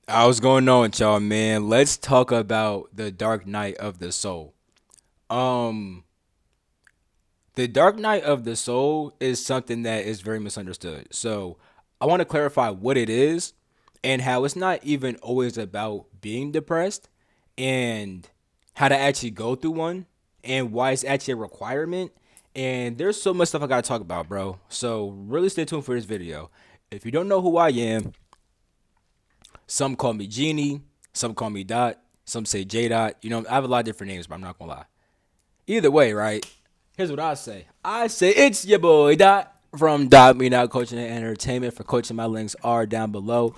What's going on with y'all, man? Let's talk about the Dark Night of the Soul. Um, the Dark Night of the Soul is something that is very misunderstood. So I want to clarify what it is and how it's not even always about being depressed and how to actually go through one and why it's actually a requirement. And there's so much stuff I gotta talk about, bro. So really stay tuned for this video. If you don't know who I am, some call me Genie, some call me Dot, some say J Dot. I have a lot of different names, but I'm not gonna lie. Either way, right? Here's what I say. I say it's your boy Dot from Dot Me Now Coaching and Entertainment. For coaching, my links are down below.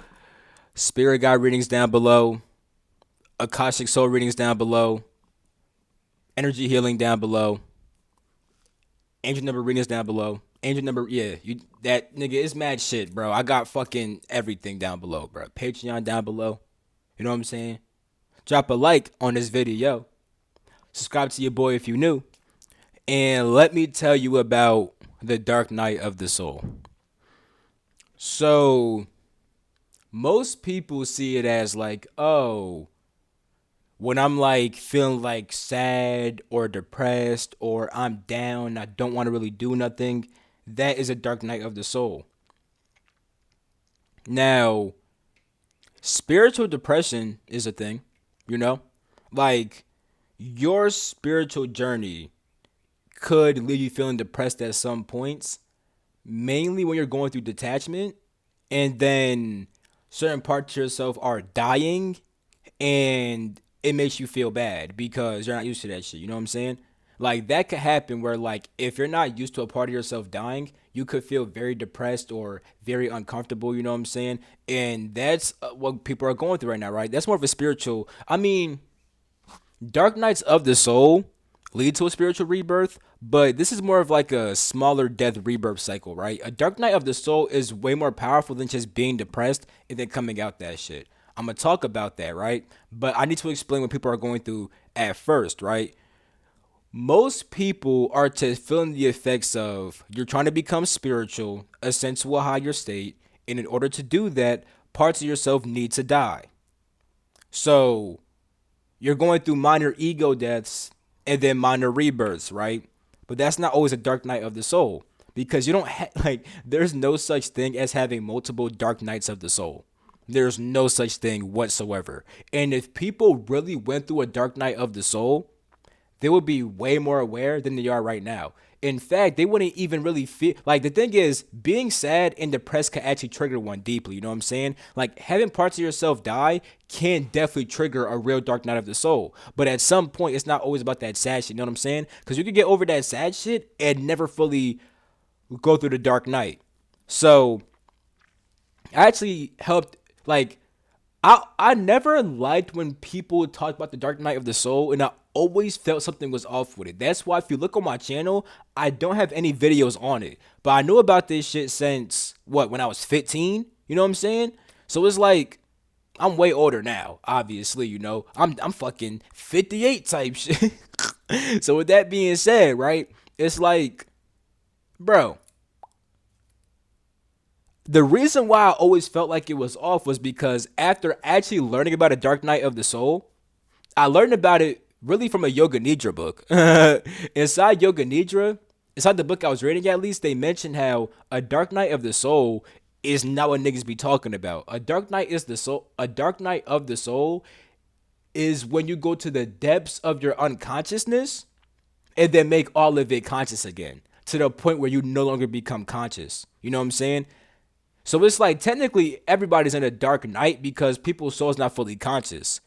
Spirit guide readings down below. Akashic soul readings down below. Energy healing down below. Angel number readings down below. Angel number, yeah, you that nigga is mad shit, bro. I got fucking everything down below, bro. Patreon down below. You know what I'm saying? Drop a like on this video. Subscribe to your boy if you new. And let me tell you about the Dark Night of the Soul. So, most people see it as like, oh, when I'm like feeling like sad or depressed or I'm down, I don't want to really do nothing, that is a dark night of the soul. Now, spiritual depression is a thing, you know? Like, your spiritual journey could leave you feeling depressed at some points, mainly when you're going through detachment and then certain parts of yourself are dying and it makes you feel bad because you're not used to that shit. You know what I'm saying? Like that could happen where like if you're not used to a part of yourself dying, you could feel very depressed or very uncomfortable, you know what I'm saying? And that's what people are going through right now, right? That's more of a spiritual. I mean, Dark Nights of the Soul lead to a spiritual rebirth, but this is more of like a smaller death rebirth cycle, right? A Dark Night of the Soul is way more powerful than just being depressed and then coming out that shit. I'm gonna talk about that, right? But I need to explain what people are going through at first, right? Most people are to feeling the effects of you're trying to become spiritual, ascend to a higher state, and in order to do that, parts of yourself need to die. So you're going through minor ego deaths and then minor rebirths, right? But that's not always a dark night of the soul because you don't like there's no such thing as having multiple dark nights of the soul. There's no such thing whatsoever. And if people really went through a dark night of the soul, they would be way more aware than they are right now. In fact, they wouldn't even really feel like the thing is being sad and depressed can actually trigger one deeply. You know what I'm saying? Like having parts of yourself die can definitely trigger a real dark night of the soul. But at some point, it's not always about that sad shit. You know what I'm saying? Because you could get over that sad shit and never fully go through the dark night. So I actually helped like I never liked when people talked about the Dark Night of the Soul, and I always felt something was off with it. That's why if you look on my channel, I don't have any videos on it. But I knew about this shit since what, when I was 15? You know what I'm saying? So it's like I'm way older now, obviously, you know. I'm fucking 58 type shit. So with that being said, right? It's like, bro, the reason why I always felt like it was off was because after actually learning about a Dark Night of the Soul, I learned about it really from a Yoga Nidra book. Inside Yoga Nidra, inside the book I was reading at least, they mentioned how a Dark Night of the Soul is not what niggas be talking about. A Dark Night is the soul. A Dark Night of the Soul is when you go to the depths of your unconsciousness and then make all of it conscious again to the point where you no longer become conscious. You know what I'm saying? So it's like technically everybody's in a dark night because people's soul's not fully conscious.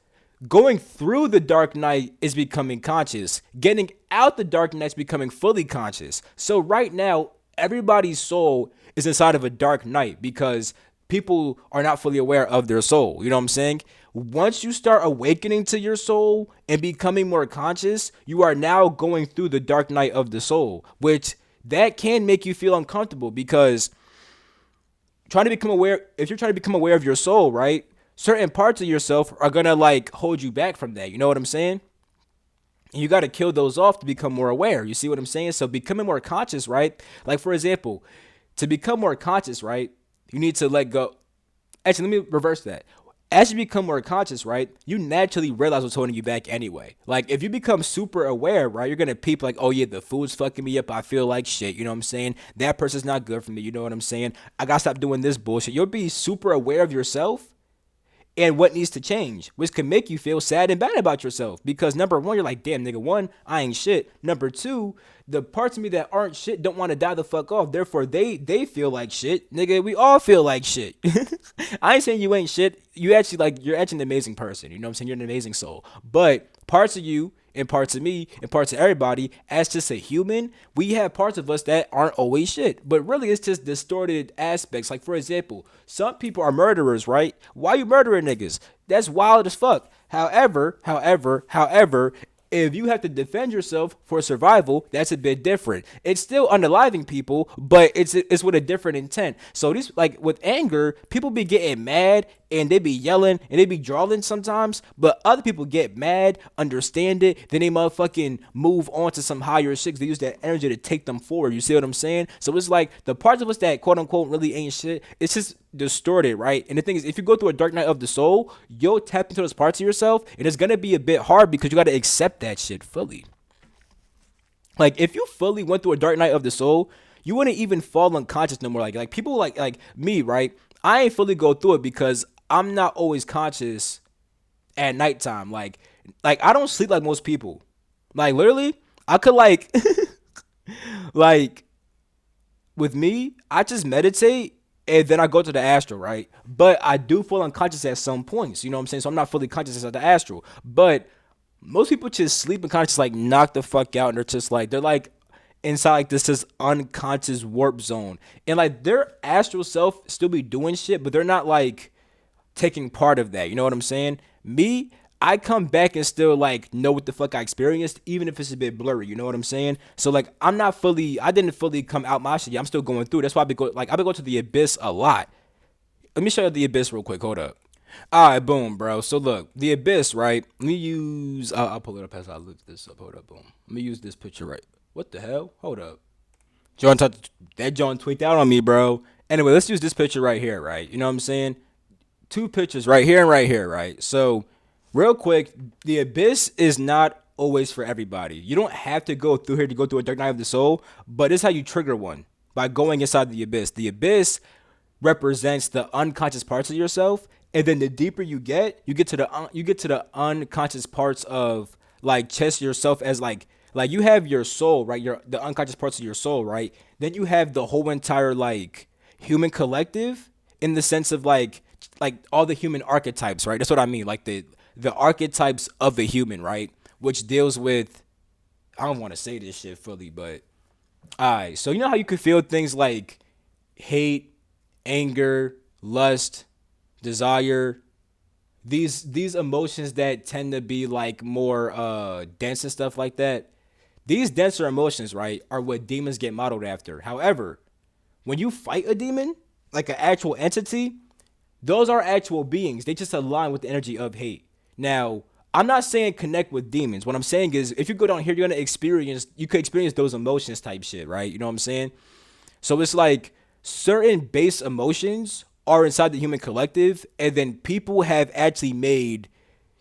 Going through the dark night is becoming conscious. Getting out the dark night is becoming fully conscious. So right now, everybody's soul is inside of a dark night because people are not fully aware of their soul. You know what I'm saying? Once you start awakening to your soul and becoming more conscious, you are now going through the dark night of the soul, which that can make you feel uncomfortable because trying to become aware if you're trying to become aware of your soul, right? Certain parts of yourself are gonna like hold you back from that. You know what I'm saying? And you got to kill those off to become more aware. You see what I'm saying? So becoming more conscious, right? Like for example, to become more conscious, right? You need to let go. Actually, let me reverse that. As you become more conscious, right, you naturally realize what's holding you back anyway. Like if you become super aware, right, you're gonna peep like, oh yeah, the food's fucking me up. I feel like shit. You know what I'm saying? That person's not good for me. You know what I'm saying? I gotta stop doing this bullshit. You'll be super aware of yourself and what needs to change, which can make you feel sad and bad about yourself. Because number one, you're like, damn, nigga, one, I ain't shit. Number two, the parts of me that aren't shit don't want to die the fuck off. Therefore, they feel like shit. Nigga, we all feel like shit. I ain't saying you ain't shit. You're actually an amazing person. You know what I'm saying? You're an amazing soul. But parts of you and parts of me and parts of everybody, as just a human, we have parts of us that aren't always shit. But really, it's just distorted aspects. Like, for example, some people are murderers, right? Why you murdering niggas? That's wild as fuck. However, if you have to defend yourself for survival, that's a bit different. It's still unaliving people, but it's with a different intent. So these, like with anger, people be getting mad and they be yelling and they be drawling sometimes, but other people get mad, understand it, then they motherfucking move on to some higher shit. They use that energy to take them forward. You see what I'm saying? So it's like the parts of us that quote unquote really ain't shit, it's just distorted, right? And the thing is, if you go through a dark night of the soul, you'll tap into those parts of yourself, and it's gonna be a bit hard because you gotta accept that shit fully. Like if you fully went through a dark night of the soul, you wouldn't even fall unconscious no more. Like people like me, right? I ain't fully go through it because I'm not always conscious at nighttime. Like I don't sleep like most people. Like literally, I could like like with me, I just meditate and then I go to the astral, right? But I do fall unconscious at some points. You know what I'm saying? So I'm not fully conscious at the astral. But most people just sleep unconscious, like knock the fuck out, and they're like inside like this just unconscious warp zone, and like their astral self still be doing shit, but they're not like taking part of that. You know what I'm saying? Me, I come back and still like know what the fuck I experienced, even if it's a bit blurry. You know what I'm saying? So like I didn't fully come out my shit. I'm still going through. That's why I've been going to the abyss a lot. Let me show you the abyss real quick. Hold up. All right, boom, bro. So look, the abyss, right? Let me use. I'll pull it up as I look this up. Hold up, boom. Let me use this picture, right? What the hell? Hold up. That John tweaked out on me, bro. Anyway, let's use this picture right here, right? You know what I'm saying? Two pictures right here and right here, right? So, real quick, the abyss is not always for everybody. You don't have to go through here to go through a dark night of the soul, but it's how you trigger one by going inside the abyss. The abyss represents the unconscious parts of yourself, and then the deeper you get to the unconscious parts of like just yourself as like you have your soul, right? The unconscious parts of your soul, right? Then you have the whole entire like human collective in the sense of like all the human archetypes, right? That's what I mean, like the archetypes of the human, right? Which deals with, I don't want to say this shit fully, but all right. So you know how you could feel things like hate, anger, lust, desire, these emotions that tend to be like more dense and stuff like that. These denser emotions, right, are what demons get modeled after. However, when you fight a demon, like an actual entity, those are actual beings. They just align with the energy of hate. Now, I'm not saying connect with demons. What I'm saying is if you go down here, you could experience those emotions type shit, right? You know what I'm saying? So it's like certain base emotions are inside the human collective, and then people have actually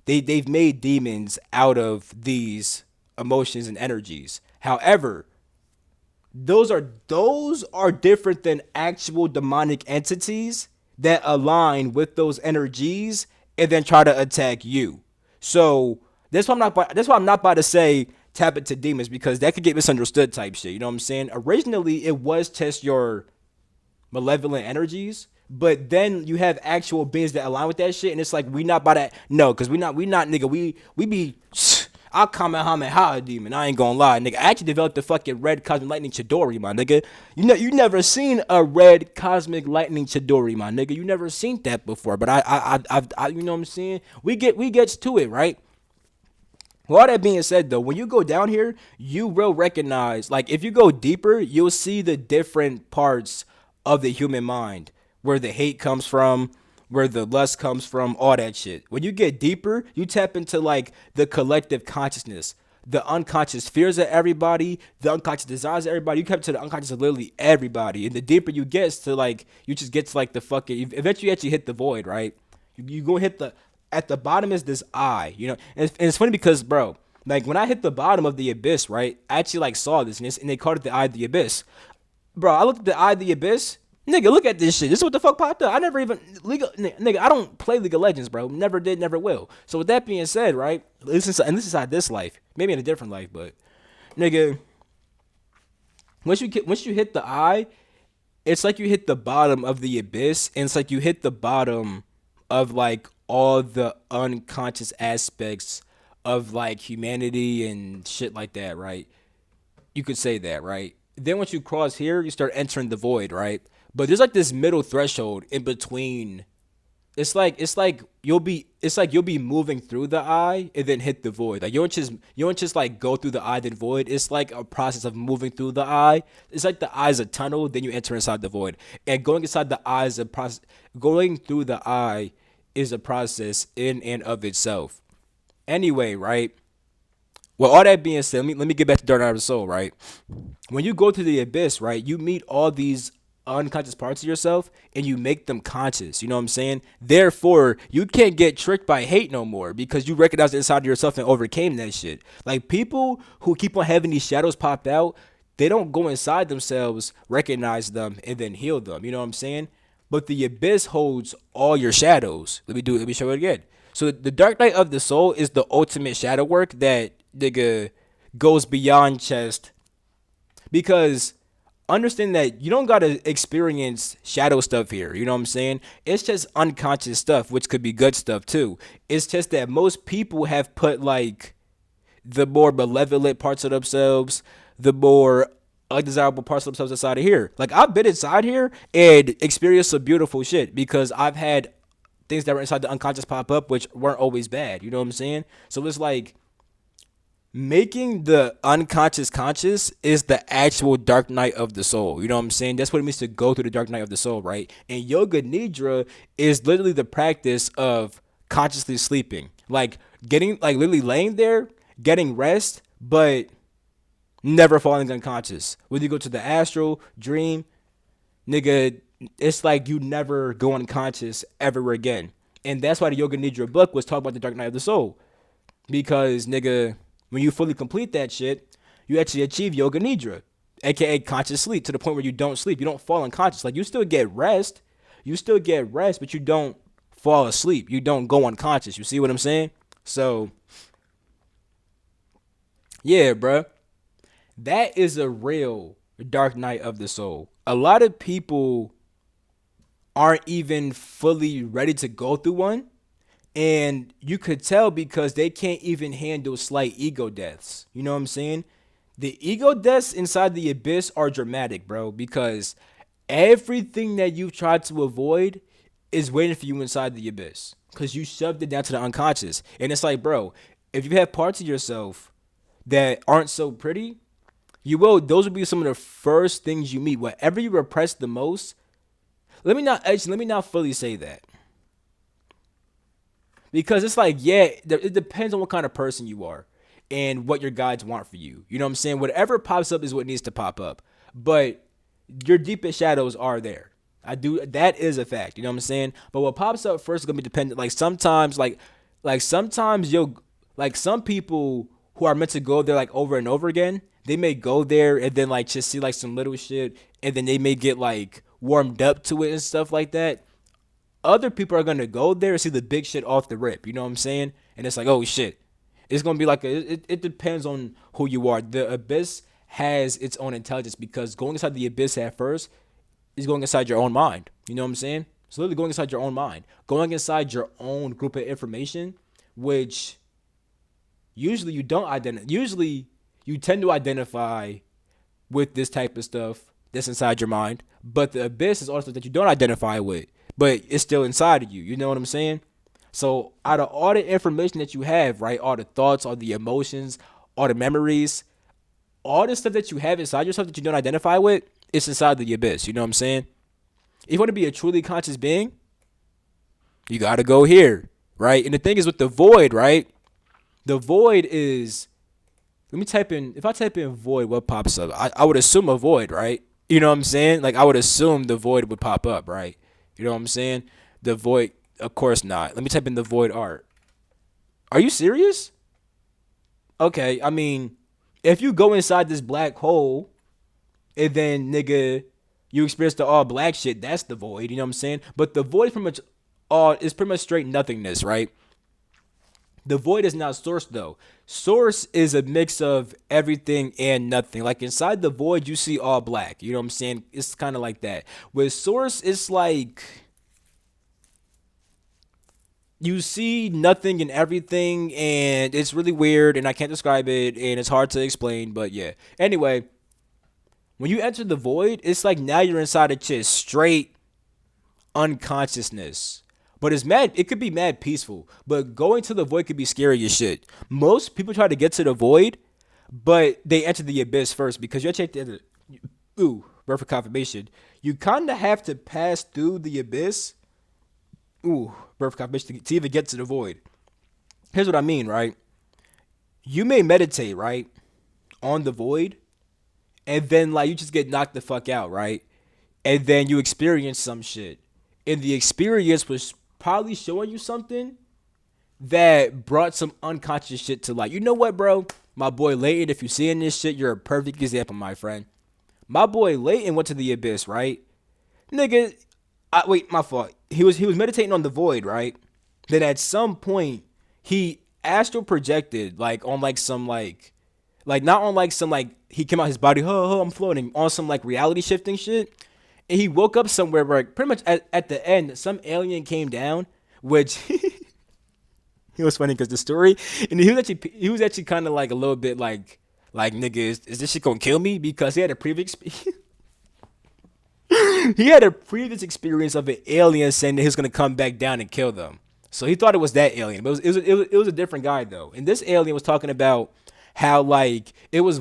they've made demons out of these emotions and energies. However, those are different than actual demonic entities that align with those energies and then try to attack you. So that's why I'm not about to say tap into demons, because that could get misunderstood type shit. You know what I'm saying? Originally, it was just your malevolent energies, but then you have actual beings that align with that shit, and it's like we not about that. No, because we not nigga. We be. I'll Kamehameha demon. I ain't gonna lie, nigga. I actually developed the fucking red cosmic lightning Chidori, my nigga. You never seen a red cosmic lightning Chidori, my nigga. You never seen that before. But I you know what I'm saying? We gets to it, right? With all that being said, though, when you go down here, you will recognize, like, if you go deeper, you'll see the different parts of the human mind, where the hate comes from, where the lust comes from, all that shit. When you get deeper, you tap into, like, the collective consciousness, the unconscious fears of everybody, the unconscious desires of everybody. You tap to the unconscious of literally everybody. And the deeper you get to, like, you just get to, like, the fucking, eventually you actually hit the void, right? You go hit the at the bottom is this eye, you know. And it's funny because, bro, like when I hit the bottom of the abyss, right? I actually like saw this and they called it the eye of the abyss. Bro, I looked at the eye of the abyss. Nigga, look at this shit. This is what the fuck popped up. I never even nigga. I don't play League of Legends, bro. Never did, never will. So with that being said, right? And this is inside this life, maybe in a different life, but nigga, once you hit the eye, it's like you hit the bottom of the abyss, and it's like you hit the bottom of like all the unconscious aspects of like humanity and shit like that, right? You could say that, right? Then once you cross here, you start entering the void, right? But there's like this middle threshold in between. It's like you'll be moving through the eye and then hit the void. Like you don't just like go through the eye then void. It's like a process of moving through the eye. It's like the eye is a tunnel, then you enter inside the void. And going inside the eye is a process. Going through the eye is a process in and of itself. Anyway, right? Well, all that being said, let me get back to Dark Night of the Soul, right? When you go to the abyss, right, you meet all these unconscious parts of yourself and you make them conscious. You know what I'm saying? Therefore, you can't get tricked by hate no more because you recognize the inside of yourself and overcame that shit. Like people who keep on having these shadows pop out, they don't go inside themselves, recognize them, and then heal them. You know what I'm saying? But the abyss holds all your shadows. Let me show it again. So the Dark Night of the Soul is the ultimate shadow work that nigga goes beyond just because understand that you don't gotta experience shadow stuff here. You know what I'm saying? It's just unconscious stuff, which could be good stuff too. It's just that most people have put like the more malevolent parts of themselves, the more undesirable parts of themselves inside of here. Like I've been inside here and experienced some beautiful shit because I've had things that were inside the unconscious pop up, which weren't always bad. You know what I'm saying? So it's like making the unconscious conscious is the actual dark night of the soul. You know what I'm saying? That's what it means to go through the dark night of the soul, right? And yoga nidra is literally the practice of consciously sleeping. Like getting like literally laying there, getting rest, but never falling unconscious. Whether you go to the astral, dream, nigga, it's like you never go unconscious ever again. And that's why the Yoga Nidra book was talking about the dark night of the soul. Because nigga, when you fully complete that shit, you actually achieve yoga nidra, aka conscious sleep, to the point where you don't sleep, you don't fall unconscious. Like you still get rest, but you don't fall asleep, you don't go unconscious. You see what I'm saying? So yeah, bruh, that is a real dark night of the soul. A lot of people aren't even fully ready to go through one. And you could tell because they can't even handle slight ego deaths. You know what I'm saying? The ego deaths inside the abyss are dramatic, bro, because everything that you've tried to avoid is waiting for you inside the abyss because you shoved it down to the unconscious. And it's like, bro, if you have parts of yourself that aren't so pretty, those will be some of the first things you meet. Whatever you repress the most, let me not fully say that. Because it's like, yeah, it depends on what kind of person you are and what your guides want for you. You know what I'm saying? Whatever pops up is what needs to pop up. But your deepest shadows are there. That is a fact. You know what I'm saying? But what pops up first is gonna be dependent. Like sometimes you'll like some people who are meant to go there like over and over again, they may go there and then like just see like some little shit and then they may get like warmed up to it and stuff like that. Other people are gonna go there and see the big shit off the rip. You know what I'm saying? And it's like, oh shit. It's gonna be like it depends on who you are. The abyss has its own intelligence because going inside the abyss at first is going inside your own mind. You know what I'm saying? It's literally going inside your own mind, going inside your own group of information, which usually you don't identify. Usually you tend to identify with this type of stuff that's inside your mind, but the abyss is also that you don't identify with, but it's still inside of you. You know what I'm saying? So out of all the information that you have, right, all the thoughts, all the emotions, all the memories, all the stuff that you have inside yourself that you don't identify with, it's inside the abyss. You know what I'm saying? If you want to be a truly conscious being, you got to go here, right? And the thing is with the void, right? The void is, let me type in, if I type in void, what pops up? I would assume a void, right? You know what I'm saying? Like I would assume the void would pop up, right? You know what I'm saying? The void. Of course not. Let me type in the void art. Are you serious? Okay, I mean, if you go inside this black hole and then nigga, you experience the all black shit, that's the void, you know what I'm saying? But the void is pretty much all is pretty much straight nothingness, right? The void is not source though. Source is a mix of everything and nothing. Like inside the void, you see all black. You know what I'm saying? It's kind of like that. With source, it's like you see nothing and everything, and it's really weird, and I can't describe it, and it's hard to explain. But yeah. Anyway, when you enter the void, it's like now you're inside a just straight unconsciousness. But it's mad. It could be mad peaceful. But going to the void could be scary as shit. Most people try to get to the void, but they enter the abyss first because you actually have to. Ooh, word for confirmation. You kind of have to pass through the abyss. Ooh, word for confirmation to even get to the void. Here's what I mean, right? You may meditate, right, on the void, and then like you just get knocked the fuck out, right? And then you experience some shit. And the experience was probably showing you something that brought some unconscious shit to light. You know what, bro? My boy Layton, if you're seeing this shit, you're a perfect example, my friend. My boy Layton went to the abyss, right? Nigga, wait, my fault. He was meditating on the void, right? Then at some point he astral projected like on like some like not on like some like he came out his body, I'm floating on some like reality shifting shit. And he woke up somewhere where like, pretty much at the end some alien came down, which it was funny because the story and he was actually kind of like a little bit like nigga is this shit gonna kill me because he had a previous he had a previous experience of an alien saying that he was gonna come back down and kill them. So he thought it was that alien, but it was a different guy though. And this alien was talking about how like it was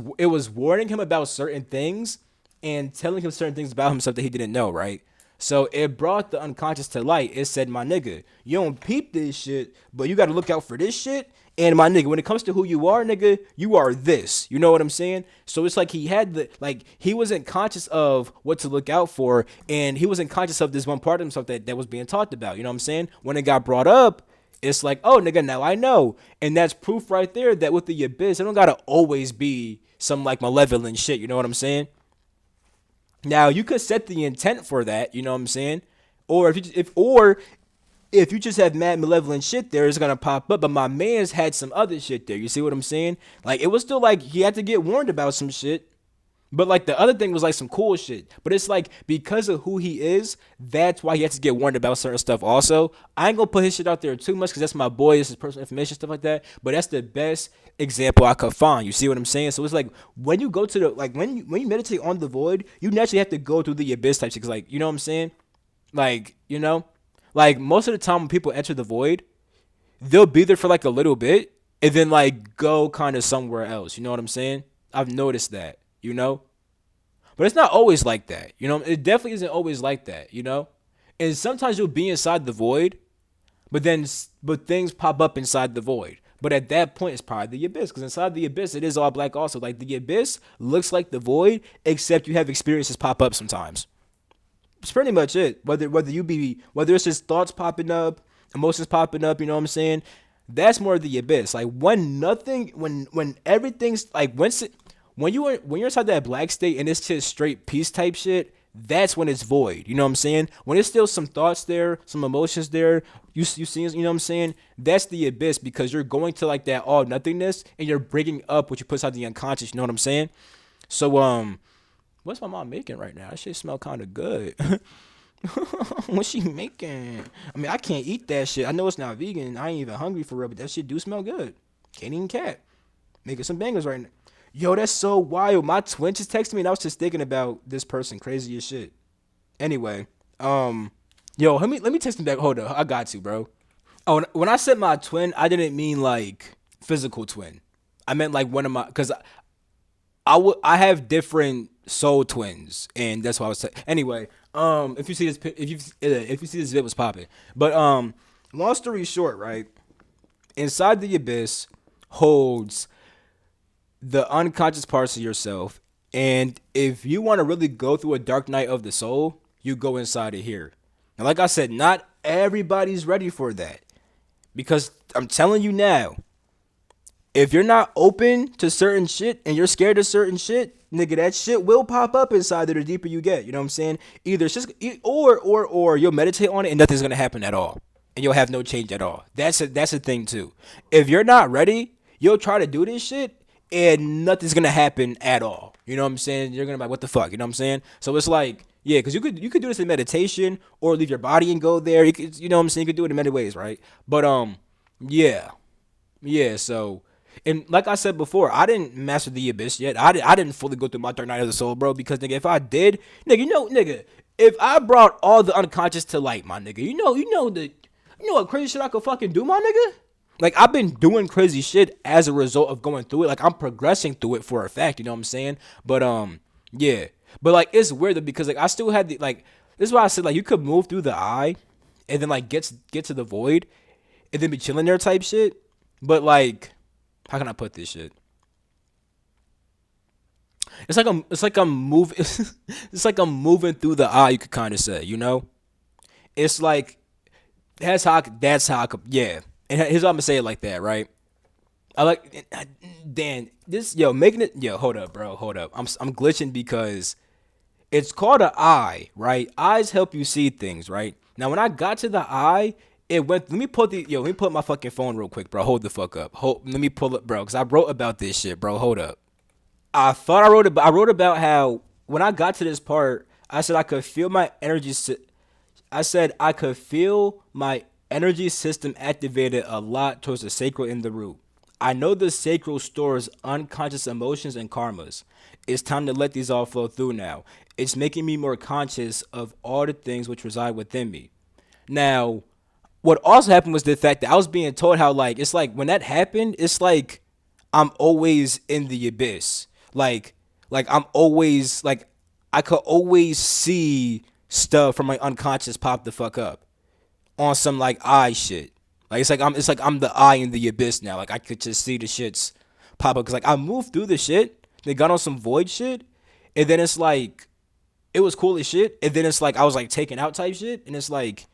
warning him about certain things and telling him certain things about himself that he didn't know, right? So it brought the unconscious to light. It said, my nigga, you don't peep this shit, but you got to look out for this shit. And my nigga, when it comes to who you are, nigga, you are this. You know what I'm saying? So it's like he had he wasn't conscious of what to look out for. And he wasn't conscious of this one part of himself that was being talked about. You know what I'm saying? When it got brought up, it's like, oh, nigga, now I know. And that's proof right there that with the abyss, it don't got to always be some like malevolent shit. You know what I'm saying? Now you could set the intent for that, you know what I'm saying? Or if you just have mad malevolent shit there, it's gonna pop up. But my man's had some other shit there. You see what I'm saying? Like it was still like he had to get warned about some shit. But like the other thing was like some cool shit. But it's like because of who he is, that's why he has to get warned about certain stuff also. I ain't gonna put his shit out there too much because that's my boy, this is personal information, stuff like that. But that's the best example I could find. You see what I'm saying? So it's like when you go to the like when you meditate on the void, you naturally have to go through the abyss type shit. Cause like, you know what I'm saying? Like, you know? Like most of the time when people enter the void, they'll be there for like a little bit and then like go kind of somewhere else. You know what I'm saying? I've noticed that, you know? But it's not always like that. You know, it definitely isn't always like that, you know? And sometimes you'll be inside the void, but things pop up inside the void. But at that point, it's probably the abyss. Because inside the abyss, it is all black also. Like the abyss looks like the void, except you have experiences pop up sometimes. It's pretty much it. Whether it's just thoughts popping up, emotions popping up, you know what I'm saying? That's more of the abyss. Like when everything's like when you're inside that black state and it's just straight peace type shit, that's when it's void. You know what I'm saying? When there's still some thoughts there, some emotions there, you see, you know what I'm saying? That's the abyss because you're going to like that all nothingness and you're breaking up what you put out the unconscious. You know what I'm saying? So what's my mom making right now? That shit smell kind of good. What's she making? I mean, I can't eat that shit. I know it's not vegan. I ain't even hungry for real, but that shit do smell good. Can't even cat. Making some bangers right now. Yo, that's so wild. My twin just texted me and I was just thinking about this person. Crazy as shit. Anyway, yo, let me text him back. Hold up. I got you, bro. Oh, when I said my twin, I didn't mean like physical twin. I meant like one of my, cause I have different soul twins, and that's why I was saying. Anyway, if you see this, if you see this vid was popping, but long story short, right? Inside the abyss holds the unconscious parts of yourself, and if you want to really go through a dark night of the soul, you go inside of here. And like I said, not everybody's ready for that. Because I'm telling you now, if you're not open to certain shit and you're scared of certain shit, nigga, that shit will pop up inside there the deeper you get. You know what I'm saying? Either it's just or you'll meditate on it and nothing's gonna happen at all, and you'll have no change at all. That's a thing too. If you're not ready, you'll try to do this shit and nothing's gonna happen at all. You know what I'm saying? You're gonna be like, what the fuck? You know what I'm saying? So it's like, yeah, because you could do this in meditation or leave your body and go there. You know what I'm saying? You could do it in many ways, right? But yeah. Yeah, so and like I said before, I didn't master the abyss yet. I didn't fully go through my third night of the soul, bro. Because nigga, if I did, nigga, nigga, if I brought all the unconscious to light, my nigga, you know what crazy shit I could fucking do, my nigga. Like I've been doing crazy shit as a result of going through it. Like I'm progressing through it for a fact. You know what I'm saying? But yeah. But like it's weird though, because like I still had the like. This is why I said like you could move through the eye, and then like get to the void, and then be chilling there type shit. But like, how can I put this shit? It's like I'm moving. It's like I'm moving through the eye. You could kind of say, you know. It's like yeah. And here's how I'm gonna say it like that, right? I like Dan. This yo making it yo. Hold up, bro. Hold up. I'm glitching because it's called an eye, right? Eyes help you see things, right? Now, when I got to the eye, it went. Let me pull up my fucking phone real quick, bro. Hold the fuck up. Let me pull up, bro, because I wrote about this shit, bro. Hold up. I wrote about how when I got to this part, I said I could feel my energy. I said I could feel my energy system activated a lot towards the sacral in the root. I know the sacral stores unconscious emotions and karmas. It's time to let these all flow through now. It's making me more conscious of all the things which reside within me. Now, what also happened was the fact that I was being told how like it's like when that happened, it's like I'm always in the abyss. Like I'm always like I could always see stuff from my unconscious pop the fuck up on some like eye shit. Like it's like I'm the eye in the abyss now. Like I could just see the shits pop up because like I moved through the shit. They got on some void shit, and then it's like it was cool as shit. And then it's like I was like taken out type shit, and it's like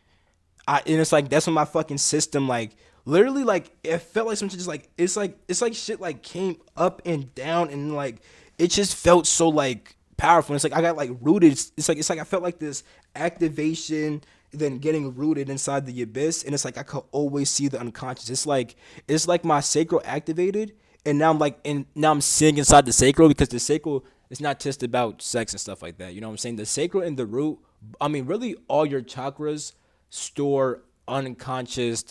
that's when my fucking system like literally like it felt like some shit just like it's like shit like came up and down and like it just felt so like powerful. And it's like I got like rooted. It's like I felt like this activation then getting rooted inside the abyss, and it's like I could always see the unconscious. It's like my sacral activated, and now I'm seeing inside the sacral because the sacral is not just about sex and stuff like that. You know what I'm saying? The sacral and the root. I mean, really, all your chakras store unconscious.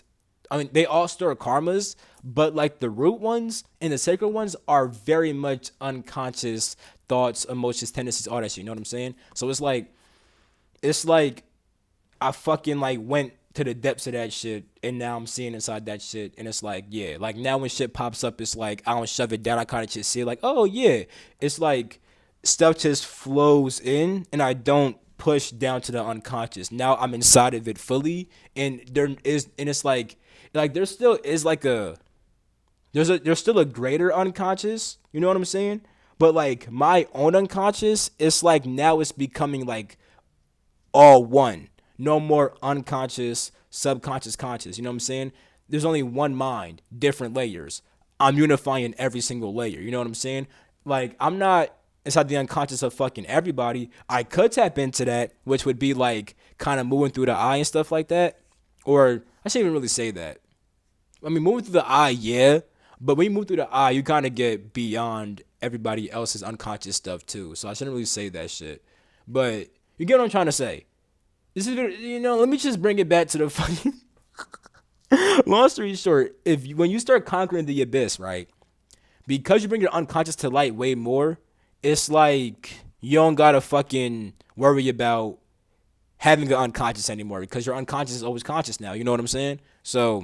I mean, they all store karmas, but like the root ones and the sacral ones are very much unconscious thoughts, emotions, tendencies, all that shit. You know what I'm saying? So it's like I fucking like went to the depths of that shit, and now I'm seeing inside that shit, and it's like yeah, like now when shit pops up, it's like I don't shove it down. I kind of just see it like oh yeah, it's like stuff just flows in, and I don't push down to the unconscious. Now I'm inside of it fully, and it's like there still is like there's still a greater unconscious. You know what I'm saying? But like my own unconscious, it's like now it's becoming like all one. No more unconscious, subconscious, conscious. You know what I'm saying? There's only one mind, different layers. I'm unifying every single layer. You know what I'm saying? Like, I'm not inside the unconscious of fucking everybody. I could tap into that, which would be like kind of moving through the eye and stuff like that. Or I shouldn't even really say that. I mean, moving through the eye, yeah. But when you move through the eye, you kind of get beyond everybody else's unconscious stuff too. So I shouldn't really say that shit. But you get what I'm trying to say. This is let me just bring it back to the fucking. Long story short, when you start conquering the abyss, right? Because you bring your unconscious to light way more, it's like you don't gotta fucking worry about having an unconscious anymore because your unconscious is always conscious now. You know what I'm saying? So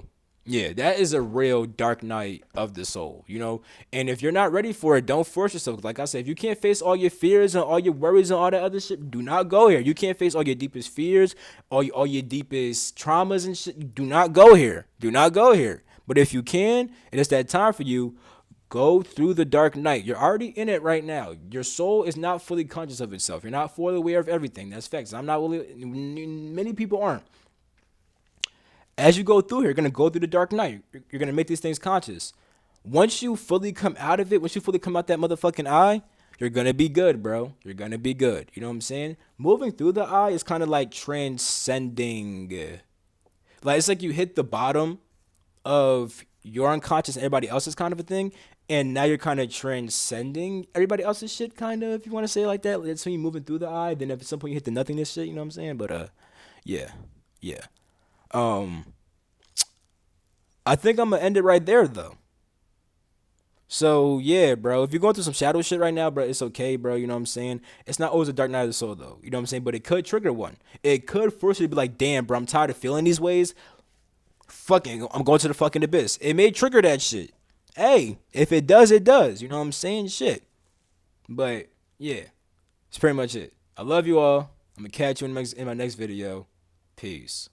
yeah, that is a real dark night of the soul, you know? And if you're not ready for it, don't force yourself. Like I said, if you can't face all your fears and all your worries and all that other shit, do not go here. You can't face all your deepest fears, all your deepest traumas and shit. Do not go here. Do not go here. But if you can, and it's that time for you, go through the dark night. You're already in it right now. Your soul is not fully conscious of itself. You're not fully aware of everything. That's facts. I'm not really, many people aren't. As you go through here, you're gonna go through the dark night. You're gonna make these things conscious. Once you fully come out of it, once you fully come out that motherfucking eye, you're gonna be good, bro. You're gonna be good. You know what I'm saying? Moving through the eye is kind of like transcending. Like it's like you hit the bottom of your unconscious and everybody else's kind of a thing, and now you're kind of transcending everybody else's shit, kind of, if you want to say it like that. That's when you're moving through the eye. Then at some point you hit the nothingness shit. You know what I'm saying? But yeah, yeah. Um, I think I'm gonna end it right there though. So yeah, bro. If you're going through some shadow shit right now, bro, it's okay, bro. You know what I'm saying? It's not always a dark night of the soul, though. You know what I'm saying? But it could trigger one. It could force you to be like, damn, bro, I'm tired of feeling these ways. Fucking, I'm going to the fucking abyss. It may trigger that shit. Hey, if it does, it does. You know what I'm saying? Shit. But yeah, it's pretty much it. I love you all. I'm gonna catch you in my next video. Peace.